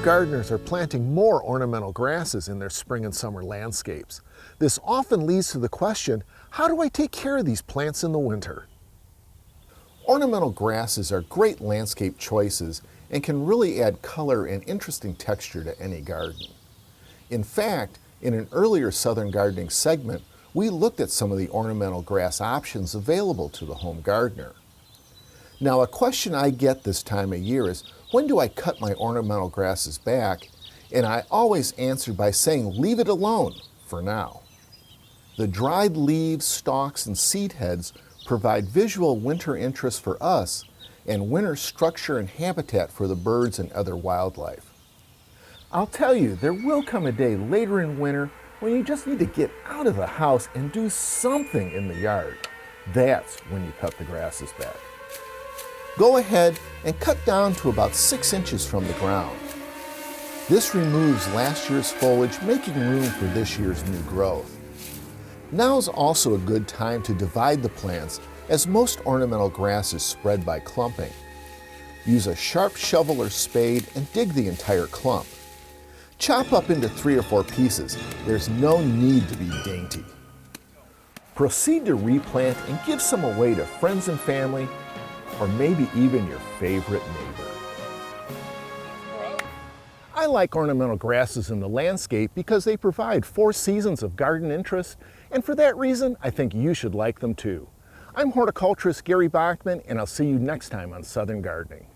gardeners are planting more ornamental grasses in their spring and summer landscapes. This often leads to the question, how do I take care of these plants in the winter? Ornamental grasses are great landscape choices and can really add color and interesting texture to any garden. In fact, in an earlier Southern Gardening segment, we looked at some of the ornamental grass options available to the home gardener. Now, a question I get this time of year is, when do I cut my ornamental grasses back? And I always answer by saying, leave it alone for now. The dried leaves, stalks, and seed heads provide visual winter interest for us and winter structure and habitat for the birds and other wildlife. I'll tell you, there will come a day later in winter when you just need to get out of the house and do something in the yard. That's when you cut the grasses back. Go ahead and cut down to about 6 inches from the ground. This removes last year's foliage, making room for this year's new growth. Now's also a good time to divide the plants, as most ornamental grasses spread by clumping. Use a sharp shovel or spade and dig the entire clump. Chop up into 3 or 4 pieces. There's no need to be dainty. Proceed to replant and give some away to friends and family, or maybe even your favorite neighbor. I like ornamental grasses in the landscape because they provide 4 seasons of garden interest, and for that reason, I think you should like them too. I'm horticulturist Gary Bachman, and I'll see you next time on Southern Gardening.